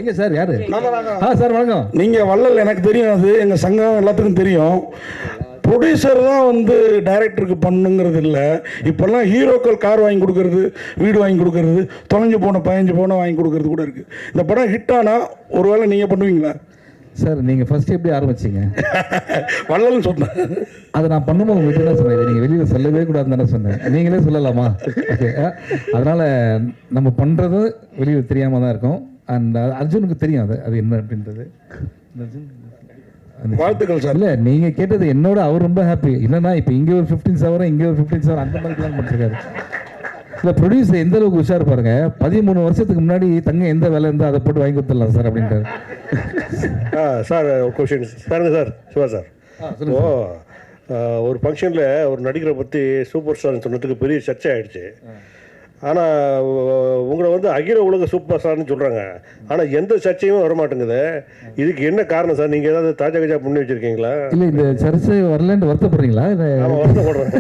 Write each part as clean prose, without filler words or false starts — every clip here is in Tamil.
எங்க சார் யாரு? சார் வணக்கம். நீங்கள் வள்ளல் எனக்கு தெரியும், அது எங்கள் சங்கம் எல்லாத்துக்கும் தெரியும். ப்ரொடியூசர் தான் வந்து டைரக்டருக்கு பண்ணுங்கிறது இல்லை. இப்போல்லாம் ஹீரோக்கள் கார் வாங்கி கொடுக்கறது, வீடு வாங்கி கொடுக்கறது, தொலைஞ்சு போன 15 பவுனை வாங்கி கொடுக்கறது கூட இருக்குது. இந்த படம் ஹிட் ஆனால் ஒருவேளை நீங்கள் பண்ணுவீங்களா சார்? நீங்கள் ஃபர்ஸ்ட் எப்படி ஆரம்பிச்சிங்க? வள்ளல்னு சொன்னேன். அதை நான் பண்ணும்போது உங்கள்கிட்ட தான் சொன்னேன், நீங்கள் வெளியில் சொல்லவே கூடாதுன்னு தானே சொன்னேன். நீங்களே சொல்லலாமா? ஓகே. அதனால் நம்ம பண்ணுறது வெளியில் தெரியாமல் தான் இருக்கும். அண்ட் அர்ஜுனுக்கு தெரியும் அது என்ன அப்படின்றது. வாழ்த்துக்கள் சார். இல்லை, நீங்கள் கேட்டது என்னோட அவர் ரொம்ப ஹாப்பி. என்னன்னா இப்போ இங்கே ஒரு 15 சவரம், இங்கே ஒரு 15 சவரம், அந்த மாதிரி பிளான் பண்ணிருக்காரு. இல்லை, ப்ரொடியூசர் எந்த அளவுக்கு உஷார் பாருங்க. 13 வருஷத்துக்கு முன்னாடி தங்க எந்த வேலை இருந்தால் அதை போட்டு வாங்கி கொடுத்துடலாம் சார் அப்படின்றாரு. சார் கொஸ்டின் பாருங்க சார். சிவா சார், ஒரு ஃபங்க்ஷனில் ஒரு நடிகரை பற்றி சூப்பர் ஸ்டார்னு சொன்னதுக்கு பெரிய சர்ச்சை ஆகிடுச்சு. ஆனால் உங்களை வந்து அகில உலக சூப்பர் ஸ்டார்னு சொல்கிறாங்க, ஆனால் எந்த சர்ச்சையும் வரமாட்டேங்குது. இதுக்கு என்ன காரணம் சார்? நீங்கள் ஏதாவது தாஜா கஜா பண்ணி வச்சுருக்கீங்களா? இல்லை, இந்த சர்ச்சை வரலன்னு வருத்தப்படுறீங்களா? ஆமாம், வருத்தப்படுறேன்.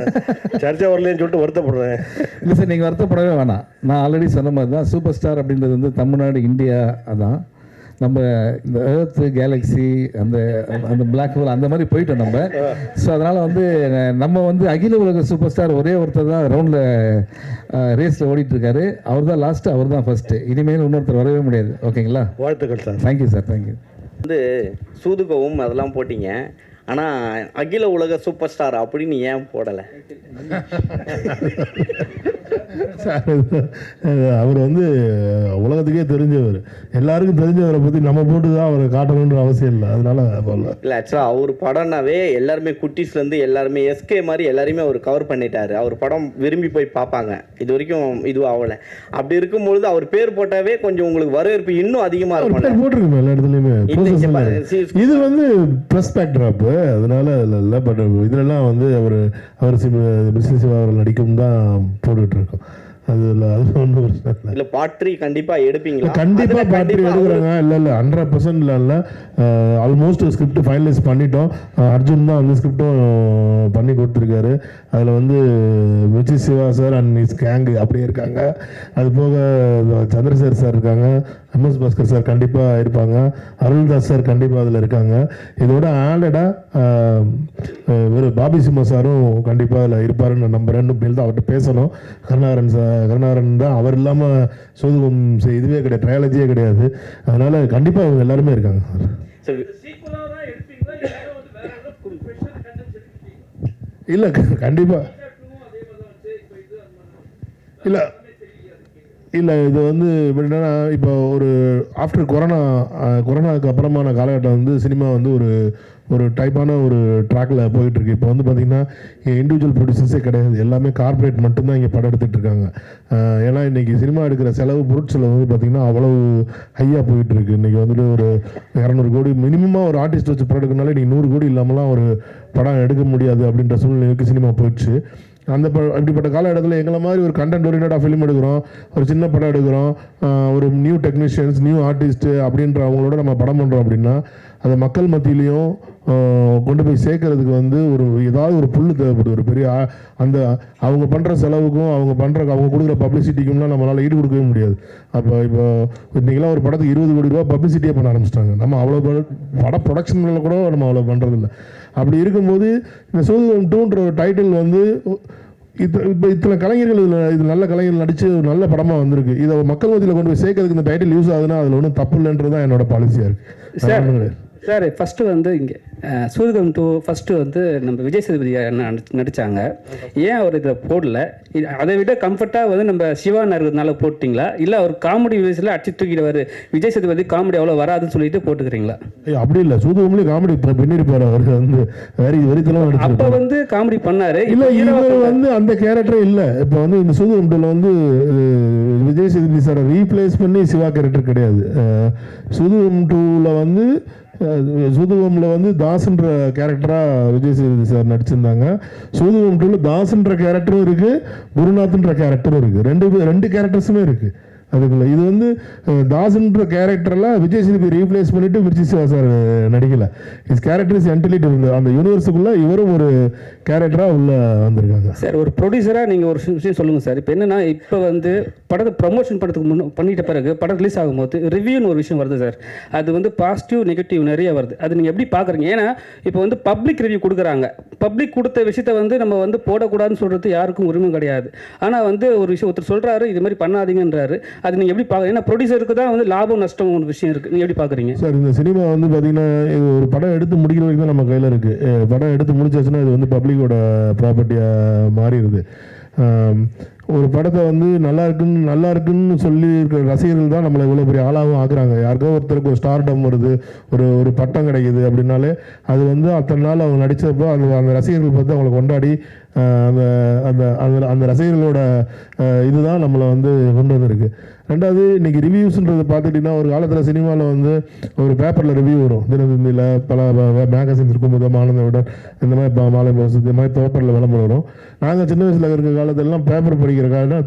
சர்ச்சை வரலன்னு சொல்லிட்டு வருத்தப்படுறேன். இல்லை சார், நீங்கள் வருத்தப்படவே வேணாம். நான் ஆல்ரெடி சொன்ன மாதிரி தான் சூப்பர் ஸ்டார் அப்படின்றது வந்து தமிழ்நாடு, இந்தியா, அதான் நம்ம இந்த எர்த்து, கேலக்ஸி, அந்த அந்த பிளாக் ஹோல் அந்த மாதிரி போயிட்டோம் நம்ம. ஸோ அதனால் வந்து நம்ம வந்து அகில உலக சூப்பர் ஸ்டார் ஒரே ஒருத்தர் தான் ரவுண்டில் ரேஸில் ஓடிட்டுருக்காரு. அவர் தான் லாஸ்ட்டு, அவர் தான் ஃபஸ்ட்டு. இனிமேல் இன்னொருத்தர் வரவே முடியாது. ஓகேங்களா? வாழ்த்துக்கள் சார். Thank you sir, thank you. வந்து சூதுகவும் அதெல்லாம் போட்டிங்க, ஆனால் அகில உலக சூப்பர் ஸ்டார் அப்படின்னு ஏன் போடலை? அவர் வந்து உலகத்துக்கே தெரிஞ்சவர், எல்லாருக்கும் தெரிஞ்சவரை பற்றி நம்ம போட்டு தான் அவரை காட்டணுன்ற அவசியம் இல்லை. அதனால இல்லை, ஆக்சுவலாக அவர் படம்னாவே எல்லாருமே குட்டீஸ்லேருந்து எல்லாருமே எஸ்கே மாதிரி எல்லாருமே அவர் கவர் பண்ணிட்டாரு. அவர் படம் விரும்பி போய் பார்ப்பாங்க. இது வரைக்கும் இதுவும் ஆகலை. அப்படி இருக்கும்பொழுது அவர் பேர் போட்டாவே கொஞ்சம் உங்களுக்கு வரவேற்பு இன்னும் அதிகமாக இருக்கும். போட்டிருக்கோம் எல்லா இடத்துலையுமே. இது வந்து ப்ளஸ் பேக்ட்ராப்பு, அதனால இல்லை. பட் இதுலலாம் வந்து அவர் பிஸ்னஸ் சிவா அவர் நடிக்கும் தான் போட்டுட்டு இருக்கோம். அது இல்லை, அது ஒன்றும் பிரச்சனை இல்லை. இல்லை, பாட்ரி கண்டிப்பாக எடுப்பீங்களா? கண்டிப்பாக பாட்ரி எடுக்கிறாங்க. இல்லை 100% இல்லை. ஆல்மோஸ்ட் ஸ்கிரிப்ட் ஃபைனலைஸ் பண்ணிட்டோம். அர்ஜுன் தான் வந்து ஸ்கிரிப்டும் பண்ணி கொடுத்துருக்காரு. அதில் வந்து விஜய் சிவா சார் அண்ட் மிஸ் கேங் அப்படியே இருக்காங்க. அது போக சந்திரசேகர் சார் இருக்காங்க, MS பாஸ்கர் சார் கண்டிப்பாக இருப்பாங்க, அருள்தாஸ் சார் கண்டிப்பாக அதில் இருக்காங்க. இதோட ஆல்ரெடாக ஒரு பாபி சிம்மா சாரும் கண்டிப்பாக அதில் இருப்பாருன்னு நான் நம்புறேன்னு தான் அவர்கிட்ட பேசணும். கருணாகரன் தான், அவர் இல்லாமல் சோதுகம் இதுவே கிடையாது, ட்ரையாலஜியே கிடையாது. அதனால கண்டிப்பாக அவங்க எல்லாருமே இருக்காங்க. இல்லை கண்டிப்பாக இல்லை இல்லை. இது வந்து எப்படின்னா, இப்போ ஒரு ஆஃப்டர் கொரோனாவுக்கு அப்புறமான காலகட்டம் வந்து சினிமா வந்து ஒரு டைப்பான ஒரு ட்ராக்கில் போயிட்டுருக்கு. இப்போ வந்து பார்த்திங்கன்னா இண்டிவிஜுவல் ப்ரொடியூசர்ஸே கிடையாது, எல்லாமே கார்பரேட் மட்டும்தான் இங்கே படம் எடுத்துகிட்டு இருக்காங்க. ஏன்னா இன்றைக்கி சினிமா எடுக்கிற பொருட்செலவு வந்து பார்த்திங்கன்னா அவ்வளவு ஹையாக போயிட்டுருக்கு. இன்றைக்கி வந்துட்டு ஒரு 200 கோடி மினிமமாக ஒரு ஆர்டிஸ்ட் வச்சு படம் எடுக்கனால இன்றைக்கி 100 கோடி இல்லாமலாம் ஒரு படம் எடுக்க முடியாது அப்படின்ற சூழ்நிலைக்கு சினிமா போயிடுச்சு. அப்படிப்பட்ட காலகட்டத்தில் எங்களை மாதிரி ஒரு கண்டென்ட் ஓரியன்டாக ஃபிலிம் எடுக்கிறோம், ஒரு சின்ன படம் எடுக்கிறோம், ஒரு நியூ டெக்னீஷியன்ஸ், நியூ ஆர்டிஸ்ட்டு அப்படின்ற அவங்களோட நம்ம படம் பண்ணுறோம் அப்படின்னா அதை மக்கள் மத்தியிலையும் கொண்டு போய் சேர்க்கறதுக்கு வந்து ஏதாவது ஒரு புல் தேவைப்படுது. ஒரு பெரிய அந்த அவங்க பண்ணுற செலவுக்கும் அவங்க கொடுக்குற பப்ளிசிட்டிக்கும்லாம் நம்மளால் ஈடு கொடுக்கவே முடியாது. இப்போ இன்றைக்கெல்லாம் ஒரு படத்துக்கு 20 கோடி ரூபா பப்ளிசிட்டியே பண்ண ஆரம்பிச்சிட்டாங்க. நம்ம அவ்வளோ பட ப்ரொடக்ஷனில் கூட நம்ம அவ்வளோ பண்ணுறதில்ல. அப்படி இருக்கும்போது இந்த சோதுகம் 2ன்ற ஒரு டைட்டில் வந்து இப்போ இத்தனை கலைஞர்கள் இது நல்ல கலைஞர்கள் நடித்து நல்ல படமாக வந்திருக்கு. இதை மக்கள் மத்தியில் கொண்டு போய் சேர்க்கறதுக்கு இந்த டைட்டில் யூஸ் ஆகுதுன்னா அதில் ஒன்றும் தப்பு இல்லைன்றது தான் என்னோட பாலிசியாக இருக்குது. சார் ஃபஸ்ட்டு வந்து இங்கே சூதுகம் 2 ஃபஸ்ட்டு வந்து நம்ம விஜய் சேதுபதி நடித்தாங்க. ஏன் அவர் இதில் போடல? அதை விட கம்ஃபர்ட்டாக வந்து நம்ம சிவா இருக்கிறதுனால போட்டிங்களா, இல்லை அவர் காமெடி வியூஸில் அடிச்சு தூக்கிடுவார், விஜய் சேதுபதி காமெடி அவ்வளோ வராதுன்னு சொல்லிட்டு போட்டுக்கிறீங்களா? அப்படி இல்லை, சூதுகம்லேயும் காமெடி பண்ணியிருப்பார் அவர். வந்து வெறித்தலாம் அப்போ வந்து காமெடி பண்ணார். இல்லை, இவர் வந்து அந்த கேரக்டரே இல்லை. இப்போ வந்து இந்த சூதுகம் 2ல வந்து விஜய் சேதுபதி சாரை ரீப்ளேஸ் பண்ணி சிவா கேரக்டர் கிடையாது. சூதுகம் 2ல வந்து சூதுகம்ல வந்து தாஸ்ன்ற கேரக்டராக விஜய் சேதுபதி சார் நடிச்சிருந்தாங்க. சூதுகம் 2ல தாஸ்ன்ற கேரக்டரும் இருக்குது, குருநாத்ன்ற கேரக்டரும் இருக்குது. ரெண்டு கேரக்டர்ஸுமே இருக்குது. அதுக்குள்ள இது வந்து தாஸ்ன்ற கேரக்டரெல்லாம் விஜய் சேதுபதி ரீப்ளேஸ் பண்ணிட்டு மிர்ச்சி சிவா சார் நடிக்கல. இஸ் கேரக்டர் இஸ் என்டிலிட்டி அந்த யூனிவர்ஸுக்குள்ள இவரும் ஒரு கேரக்டராக உள்ள வந்திருக்காங்க. சார் ஒரு ப்ரொடியூசராக நீங்கள் ஒரு விஷயம் சொல்லுங்கள் சார். இப்போ என்னென்னா இப்போ வந்து படத்தை ப்ரமோஷன் படத்துக்கு பண்ணிட்ட பிறகு படம் ரிலீஸ் ஆகும்போது ரிவ்யூன்னு ஒரு விஷயம் வருது சார். அது வந்து பாசிட்டிவ் நெகட்டிவ் நிறைய வருது. அது நீங்கள் எப்படி பார்க்குறீங்க? ஏன்னா இப்போ வந்து பப்ளிக் ரிவ்யூ கொடுக்குறாங்க. பப்ளிக் கொடுத்த விஷயத்தை வந்து நம்ம வந்து போடக்கூடாதுன்னு சொல்கிறது யாருக்கும் உரிமை கிடையாது. ஆனால் வந்து ஒரு விஷயம் ஒருத்தர் சொல்கிறாரு இது மாதிரி பண்ணாதீங்கன்றாரு. அது நீங்கள் எப்படி பார்க்குறீங்க? ஏன்னா ப்ரொடியூசருக்கு தான் வந்து லாபம் நஷ்டம் ஒரு விஷயம் இருக்குது. நீங்கள் எப்படி பார்க்குறீங்க சார்? இந்த சினிமா வந்து பார்த்தீங்கன்னா இது ஒரு படம் எடுத்து முடிக்கிற வரைக்கும் தான் நம்ம கையில் இருக்குது. படம் எடுத்து முடிச்சாச்சுன்னா இது வந்து பப்ளிக்கோட ப்ராப்பர்ட்டியாக மாறிடுது. ஒரு படத்தை வந்து நல்லா இருக்குன்னு சொல்லி இருக்கிற ரசிகர்கள் தான் நம்மளை இவ்வளோ பெரிய ஆளாகவும் ஆக்குறாங்க. யாருக்கோ ஒருத்தருக்கு ஒரு ஸ்டார்டம் வருது, ஒரு பட்டம் கிடைக்குது அப்படின்னாலே அது வந்து அத்தனை நாள் அவங்க நடித்தப்போ அந்த ரசிகர்கள் பார்த்து அவங்களை கொண்டாடி அந்த அந்த அந்த அந்த ரசிகர்களோட இதுதான் நம்மளை வந்து கொண்டு வந்திருக்கு. ரெண்டாவது இன்றைக்கி ரிவ்யூஸ்ன்றது பார்த்துட்டிங்கன்னா ஒரு காலத்தில் சினிமாவில் வந்து ஒரு பேப்பரில் ரிவ்யூ வரும். தினத்தந்தியில் பல மேகசின்ஸ் இருக்கும், ஆனந்த விடன் இந்த மாதிரி மாலை மாதம் இந்த மாதிரி பேப்பரில் விளம்பரம் வரும். நாங்கள் சின்ன வயசில் இருக்கிற காலத்திலலாம் பேப்பர் படிக்கிற காலம்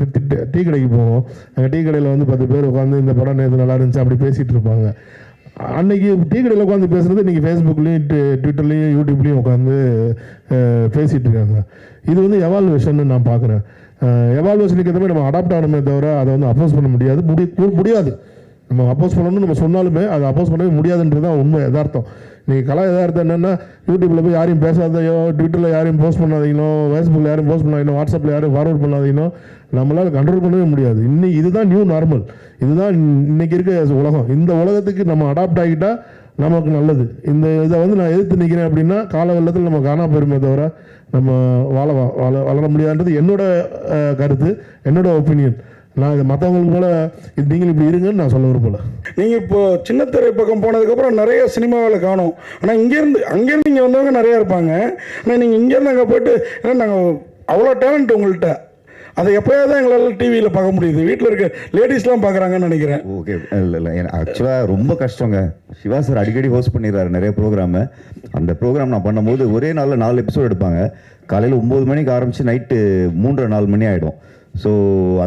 டீ கடைக்கு போவோம். அங்கே டீ கடையில் வந்து 10 பேர் உட்காந்து இந்த படம் நேற்று நல்லா இருந்துச்சு அப்படி பேசிகிட்டு இருப்பாங்க. அன்றைக்கி டீ கடையில் உட்காந்து பேசுகிறது இன்றைக்கி ஃபேஸ்புக்லேயும் ட்விட்டர்லேயும் யூடியூப்லேயும் உட்காந்து பேசிகிட்டு இருக்காங்க. இது வந்து எவால்வேஷன் நான் பார்க்குறேன். எவால்வேஷனுக்கு எதுவுமே நம்ம அடாப்ட் ஆகணுமே தவிர அதை வந்து அப்போஸ் பண்ண முடியாது. நம்ம அப்போஸ் பண்ணணும்னு நம்ம சொன்னாலுமே அதை அப்போஸ் பண்ணவே முடியாதுன்றது தான் உண்மை யதார்த்தம். நீங்கள் கலா யதார்த்தம் என்னென்னா யூடியூப்பில் போய் யாரையும் பேசாதையோ, ட்விட்டரில் யாரையும் போஸ்ட் பண்ணாதீங்களோ, ஃபேஸ்புக்கில் யாரையும் போஸ்ட் பண்ணாதீங்களோ, வாட்ஸ்அப்பில் யாரையும் ஃபார்வர்ட் பண்ணாதீங்களோ நம்மளால் கண்ட்ரோல் பண்ணவே முடியாது. இதுதான் நியூ நார்மல். இதுதான் இன்றைக்கி இருக்க உலகம். இந்த உலகத்துக்கு நம்ம அடாப்ட் ஆகிட்டால் நமக்கு நல்லது. இதை வந்து நான் எதிர்த்து நிற்கிறேன் அப்படின்னா கால வெள்ளத்தில் நம்ம காணா போயிருமே தவிர நம்ம வளர முடியாதுன்றது என்னோட கருத்து, என்னோட ஒப்பீனியன். நான் இது மற்றவங்களுக்கு போல நீங்கள் இப்படி இருங்கன்னு நான் சொல்ல விரும்பல. நீங்கள் இப்போ சின்னத்திரை பக்கம் போனதுக்கப்புறம் நிறைய சினிமாவில் காணும். ஆனால் அங்கேருந்து இங்கே வந்தவங்க நிறையா இருப்பாங்க. ஆனால் நீங்கள் இங்கேருந்து அங்கே போயிட்டு ஏன்னா நாங்கள் அவ்வளோ டேலண்ட் உங்கள்கிட்ட அதை எப்போயாவது தான் எங்களால் டிவியில் பார்க்க முடியுது. வீட்டில் இருக்க லேடிஸ்லாம் பார்க்குறாங்கன்னு நினைக்கிறேன். ஓகே, இல்லை ஆக்சுவலாக ரொம்ப கஷ்டங்க. சிவா சார் அடிக்கடி ஹோஸ்ட் பண்ணிடுறாரு நிறைய ப்ரோக்ராமு. அந்த ப்ரோக்ராம் நான் பண்ணும்போது ஒரே நாளில் 4 எபிசோட் எடுப்பாங்க. காலையில் 9 மணிக்கு ஆரம்பித்து நைட்டு 3-4 மணி ஆகிடும். ஸோ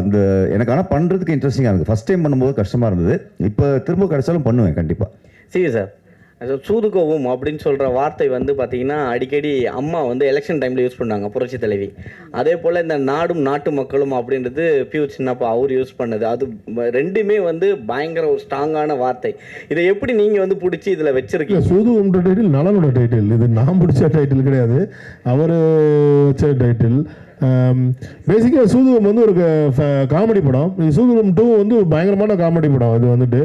அந்த எனக்கு ஆனால் பண்ணுறதுக்கு இன்ட்ரெஸ்டிங்காக இருக்குது. ஃபஸ்ட் டைம் பண்ணும்போது கஷ்டமாக இருந்தது. இப்போ திரும்ப கிடைச்சாலும் பண்ணுவேன் கண்டிப்பாக. சரி சார், சூதுகோவும் அப்படின்னு சொல்கிற வார்த்தை வந்து பார்த்திங்கன்னா அடிக்கடி அம்மா வந்து எலெக்ஷன் டைமில் யூஸ் பண்ணாங்க, புரட்சி தலைவி. அதே போல் இந்த நாடும் நாட்டு மக்களும் அப்படின்றது பியூ சின்னப்பா அவர் யூஸ் பண்ணது. அது ரெண்டுமே வந்து பயங்கர ஒரு ஸ்ட்ராங்கான வார்த்தை. இதை எப்படி நீங்கள் வந்து பிடிச்சி இதில் வச்சுருக்கீங்க? சூதுகோன்ற டைட்டில் நலனோட டைட்டில், இது நான் பிடிச்ச டைட்டில் கிடையாது, அவர் வச்ச டைட்டில். பேசிக்காக சூதுகம் வந்து ஒரு காமெடி படம். சூதுகம் 2 வந்து ஒரு பயங்கரமான காமெடி படம். அது வந்துட்டு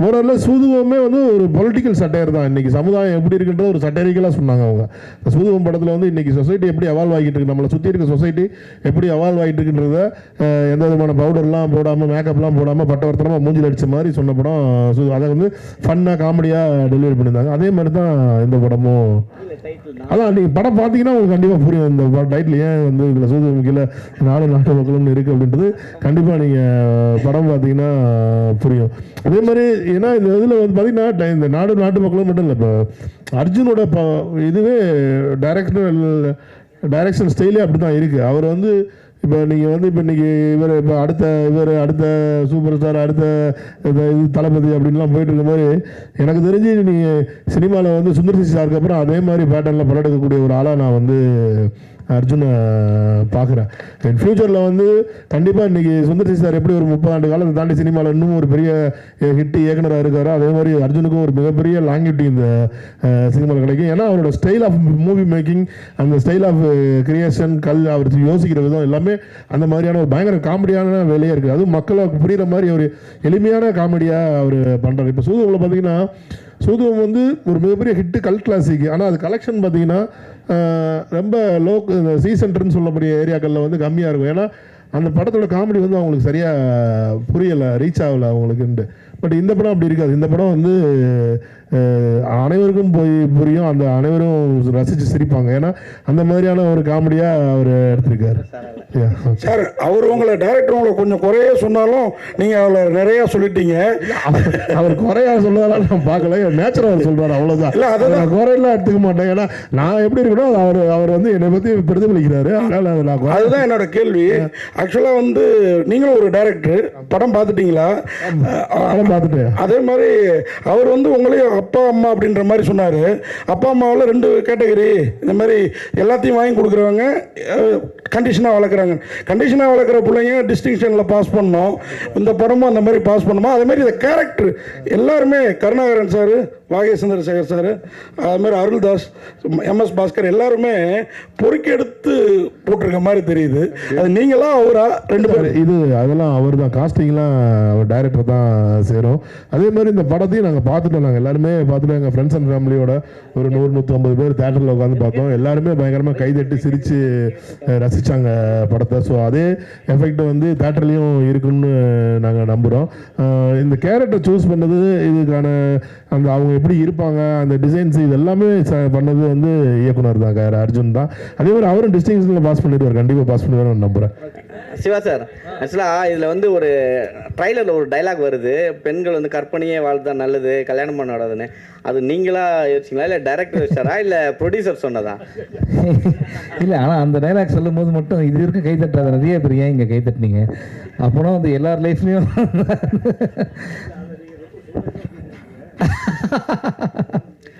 மோரல்ல சூதுகமே வந்து ஒரு பொலிட்டிக்கல் சட்டையர் தான். இன்றைக்கி சமுதாயம் எப்படி இருக்குன்ற ஒரு சட்டைரிக்கலாக சொன்னாங்க அவங்க. சூதுகம் படத்தில் வந்து இன்றைக்கி சொசைட்டி எப்படி அவால்வ் ஆகிட்டு இருக்கு, நம்மளை சுற்றி இருக்க சொசைட்டி எப்படி அவால்வ் ஆகிட்டு இருக்குன்றத எந்த விதமான பவுடர்லாம் போடாமல், மேக்கப்லாம் போடாமல், பட்டவர்த்தனமாக மூஞ்சில் அடித்த மாதிரி சொன்ன படம். அதை வந்து ஃபன்னாக காமெடியாக டெலிவரி பண்ணியிருந்தாங்க. அதே மாதிரி தான் இந்த படமும். அதான் நீங்கள் படம் பார்த்தீங்கன்னா உங்களுக்கு கண்டிப்பாக புரியும் இந்த டைட்டில் ஏன் வந்து இதில் சூதுகம் கீழே நாடு நாட்டு மக்களும் இருக்குது அப்படின்றது. கண்டிப்பாக நீங்கள் படம் பார்த்தீங்கன்னா புரியும். அதே மாதிரி ஏன்னா இந்த இதில் வந்து பார்த்தீங்கன்னா இந்த நாடு நாட்டு மக்களும் மட்டும் இல்லை, இப்போ அர்ஜுனோட இதுவே டைரக்ஷன் ஸ்டைலே அப்படி தான் இருக்குது. அவர் வந்து இப்போ நீங்கள் வந்து இப்போ இன்றைக்கி அடுத்த சூப்பர் ஸ்டார், அடுத்த இது தளபதி அப்படின்லாம் போயிட்டு இருக்க மாதிரி எனக்கு தெரிஞ்சு நீங்கள் சினிமாவில் வந்து சுந்தர் சி சாருக்கு அப்புறம் அதே மாதிரி பேட்டர்னில் படம் எடுக்கக்கூடிய ஒரு ஆளாக நான் வந்து அர்ஜுனை பார்க்குறேன். என் ஃப்யூச்சரில் வந்து கண்டிப்பாக இன்றைக்கி சுந்தர் சி சார் எப்படி ஒரு 30 ஆண்டு காலத்தை தாண்டி சினிமாவில் இன்னும் ஒரு பெரிய ஹிட் இயக்குனராக இருக்காரோ அதே மாதிரி அர்ஜுனுக்கும் ஒரு மிகப்பெரிய லாங்கிவிட்டி இந்த சினிமாவில் கிடைக்கும். ஏன்னா அவரோட ஸ்டைல் ஆஃப் மூவி மேக்கிங், அந்த ஸ்டைல் ஆஃப் கிரியேஷன், அவர் யோசிக்கிற விதம் எல்லாமே அந்த மாதிரியான ஒரு பயங்கர காமெடியான வேலையாக இருக்குது. அதுவும் மக்களுக்கு புரிகிற மாதிரி ஒரு எளிமையான காமெடியாக அவர் பண்ணுறாரு. இப்போ சூதுகமில் பார்த்தீங்கன்னா சூதுகம் வந்து ஒரு மிகப்பெரிய ஹிட்டு, கல் கிளாசிக். ஆனால் அது கலெக்ஷன் பார்த்தீங்கன்னா ரொம்ப சி சென்டர்னு சொல்லக்கூடிய ஏரியாக்களில் வந்து கம்மியாக இருக்கும். ஏன்னா அந்த படத்தோட காமெடி வந்து அவங்களுக்கு சரியாக புரியலை, ரீச் ஆகலை அவங்களுக்குன்ட்டு. பட் இந்த படம் அப்படி இருக்காது. இந்த படம் வந்து அனைவருக்கும் போய் புரியும், அந்த அனைவரும் ரசித்து சிரிப்பாங்க. ஏன்னா அந்த மாதிரியான ஒரு காமெடியாக அவர் எடுத்திருக்காரு. சார் அவர் டைரக்டர் உங்களை கொஞ்சம் குறைய சொன்னாலும் நீங்கள் அவளை நிறையா சொல்லிட்டீங்க. அவர் குறையா சொல்றதெல்லாம் நான் பார்க்கல, நேச்சுரல் அவர் சொல்றாரு, அவ்வளோதான். இல்லை அதை நான் குறையெல்லாம் எடுத்துக்க மாட்டேன். ஏன்னா நான் எப்படி இருக்கணும் அவர் வந்து என்னை பற்றி பிரதிபலிக்கிறாரு. அதனால அதை நான் அதுதான் என்னோட கேள்வி. ஆக்சுவலாக வந்து நீங்களும் ஒரு டைரக்டர், படம் பார்த்துட்டீங்களா? படம் பார்த்துட்டு அதே மாதிரி அவர் வந்து உங்களையும் அப்பா அம்மா அப்படின்ற மாதிரி சொன்னார். அப்பா அம்மாவில் 2 கேட்டகரி, இந்த மாதிரி எல்லாத்தையும் வாங்கி கொடுக்குறவங்க, கண்டிஷனாக வளர்க்குறாங்க. கண்டிஷனாக வளர்க்குற பிள்ளைங்க டிஸ்டிங்ஷனில் பாஸ் பண்ணோம். இந்த படமும் அந்த மாதிரி பாஸ் பண்ணுமா? அதே மாதிரி இந்த கேரக்டர் எல்லாருமே, கருணாகரன் சார், வாகேஷ் சந்திரசேகர் சார், அதுமாதிரி அருள்தாஸ், MS பாஸ்கர் எல்லாருமே பொறுக்கெடுத்து போட்டிருக்க மாதிரி தெரியுது. அது நீங்களா அவரா? 2 பேர் இது அதெல்லாம் அவர் தான், காஸ்டிங்லாம் அவர் டைரக்டர் தான் சேரும். அதே மாதிரி இந்த படத்தையும் நாங்கள் பார்த்துட்டோம். நாங்கள் எல்லாருமே பார்த்துட்டோம். எங்கள் ஃப்ரெண்ட்ஸ் அண்ட் ஃபேமிலியோட ஒரு 100-150 பேர் தேட்டரில் உட்காந்து பார்த்தோம். எல்லாருமே பயங்கரமாக கைதட்டி சிரித்து ரசித்தாங்க படத்தை. ஸோ அதே எஃபெக்ட் வந்து தேட்டர்லேயும் இருக்குன்னு நாங்கள் நம்புகிறோம். இந்த கேரக்டர் சூஸ் பண்ணது, இதுக்கான அந்த அவங்க எப்படி இருப்பாங்க, அந்த டிசைன்ஸ், இது எல்லாமே பண்ணது வந்து இயக்குனர் தான், அர்ஜுன் தான். அதே மாதிரி அவரும் டிஸ்டிங்ஷனில் பாஸ் பண்ணிடுவார், கண்டிப்பாக பாஸ் பண்ணுவார் நம்புகிறேன். சிவா சார், ஆக்சுவலாக இதில் வந்து ஒரு ட்ரைலரில் ஒரு டைலாக் வருது, பெண்கள் வந்து கற்பனையே வாழ்ந்தா நல்லது, கல்யாணம் பண்ணாதுன்னு. அது நீங்களா யோசிச்சிங்களா, இல்லை டைரக்டர் வச்சாரா, இல்லை ப்ரொடியூசர் சொன்னதா? இல்லை, ஆனால் அந்த டைலாக் சொல்லும் போது மட்டும் இது வரைக்கும் கை தட்டாத நிறைய பேர் ஏன் இங்கே கை தட்டினீங்க? அப்போனா வந்து எல்லார் லைஃப்லேயும்